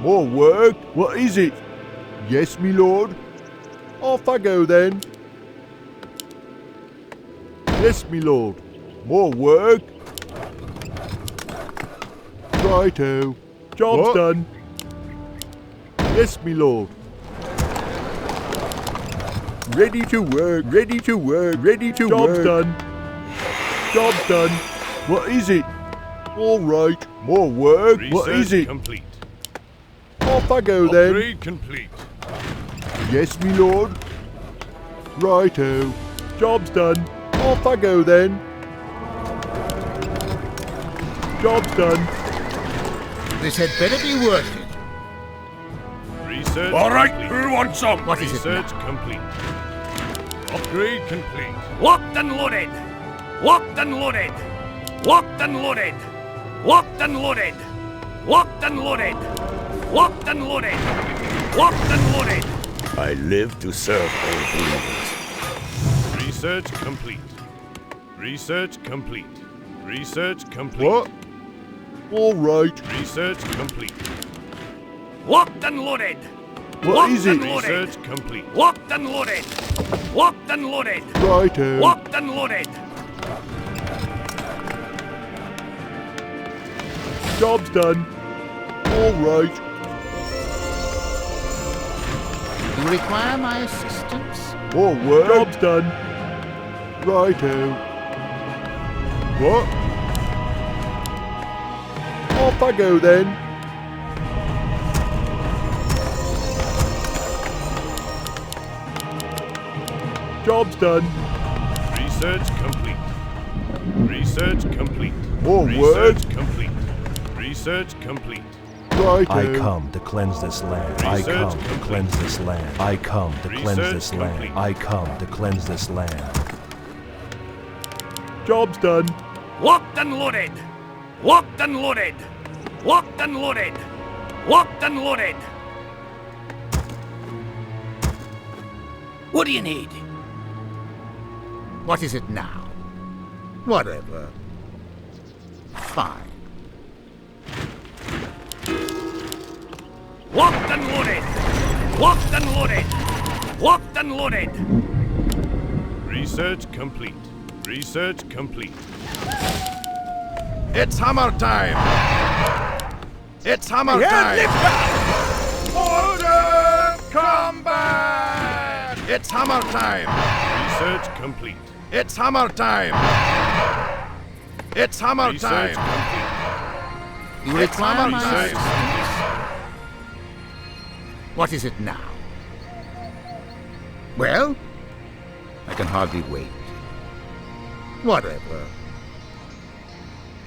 More work? What is it? Yes, me lord. Off I go then. Yes, me lord. More work? Righto. Job's done. Yes, me lord. Ready to work, ready to work, ready to work. Job's done. Job's done. What is it? All right. More work. Research what is it? Complete. Off I go then. Upgrade complete. Yes, me lord. Righto. Job's done. Off I go then. Job's done. This had better be worth it. Research All right, complete. who wants some? What is it Research now? complete. Upgrade complete. Locked and loaded. Locked and loaded. Locked and loaded. Locked and loaded. Locked and loaded. Locked and loaded. Locked and loaded. I live to serve all believers. Research complete. Research complete. Research complete. What? All right. Research complete. Locked and loaded. What Locked is it? and loaded. Research complete. Locked and loaded. Locked and loaded. Righto. Locked and loaded. Job's done. All right. You require my assistance? More work. Job's done. Righto. What? Off I go then. Job's done. Research complete. Research complete. More Research complete. Research complete. Righto. I come to cleanse this land. I Research come to complete. cleanse this land. I come to cleanse Research this land. complete. I come to cleanse this land. Job's done. Locked and loaded. Locked and loaded. Locked and loaded. Locked and loaded. What do you need? What is it now? Whatever. Fine. Locked and loaded. Locked and loaded. Locked and loaded. Research complete. Research complete. It's hammer time! It's hammer time! Order combat! It's hammer time! Research complete. It's hammer time! It's hammer Research time! complete. You It's require hammer my time. assistance? What is it now? Well, I can hardly wait. Whatever.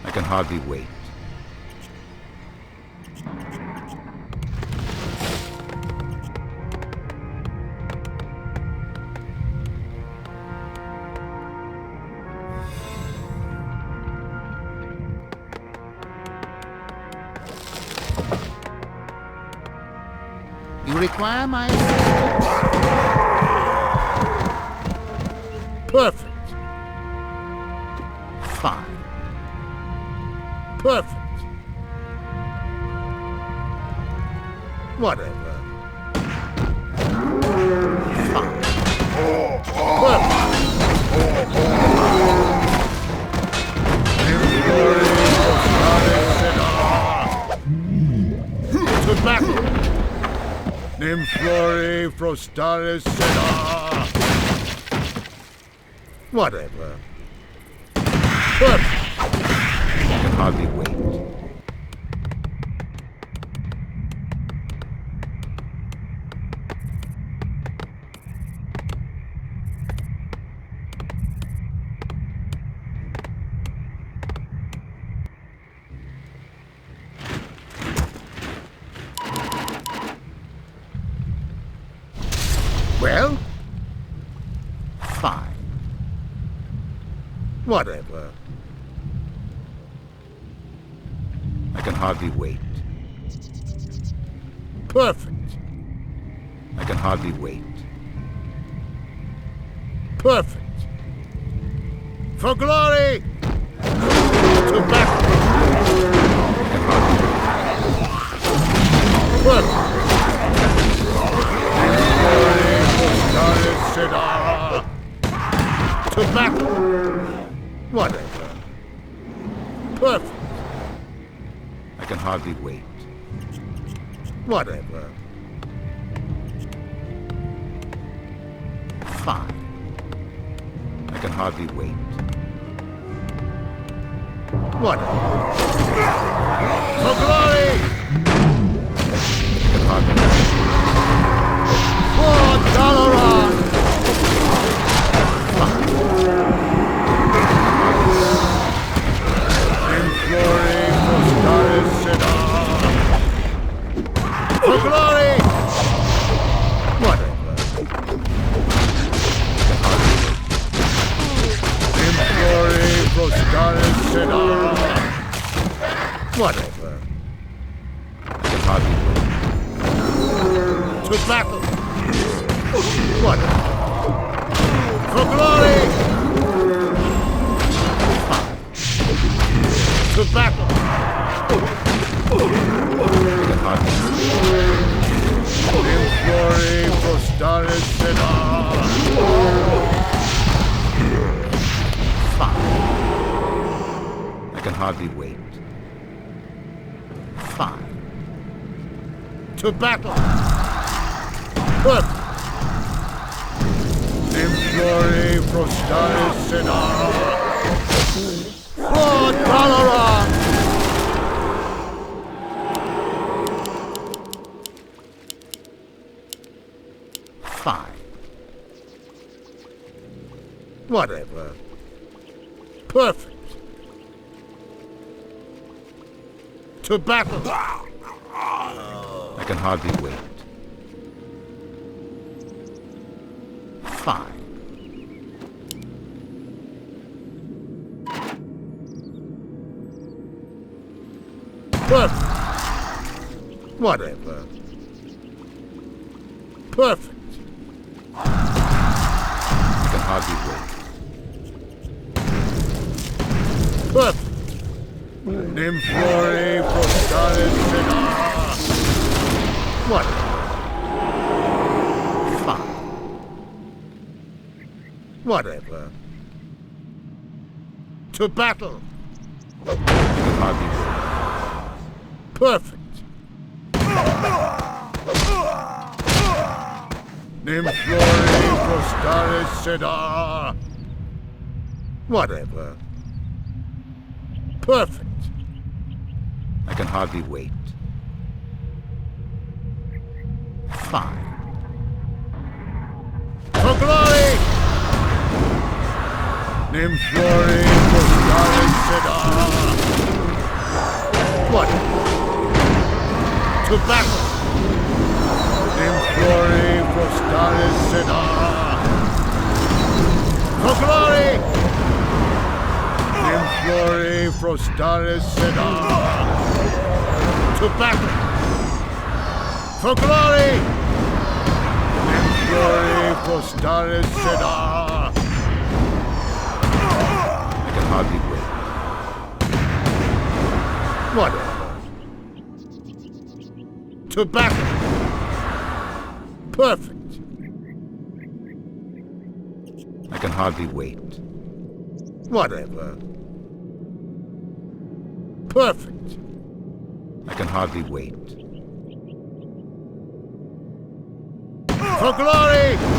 I can hardly wait. You require my assistance? Perfect. Fine. Perfect. Whatever. Fine. Perfect. To battle. Nymphori Frostaris Seda. Whatever. Perfect. I can hardly wait. Well, fine. Whatever. I can hardly wait. Perfect. I can hardly wait. Perfect. For glory! To battle! I can hardly wait. To battle! Whatever. Perfect. I can hardly wait. Whatever. Fine. I can hardly wait. Whatever. For glory! I can hardly wait. For Dalaran! Glory for Staris Sedar! For glory! Whatever. In glory for Staris Sedar! Whatever. I can hardly wait. To battle! Whatever. For glory! To battle! In glory for Staris Sedar! Fine. I can hardly wait. Fine. To battle! Perfect! In glory for Staris Sedar! For Dalaran! Fine. Whatever. Perfect. To battle! I can hardly wait. Fine. Perfect. Whatever. Perfect. I can hardly wait. Perfect. Nymphore Prostaris Sedar. Whatever. Fine. Whatever. To battle. I can hardly wait. Perfect. Nymphore Prostaris Sedar. Whatever. Perfect. I can hardly wait. Fine. For glory! Nymphore Prostaris Sedar. Whatever. To battle! Nymphore Prostaris Sedar! For glory! Nymphore Prostaris Sedar! To battle! For glory! Nymphore Prostaris Sedar! I can hardly wait. Whatever. To battle! Perfect! I can hardly wait. Whatever. Perfect! I can hardly wait. For glory!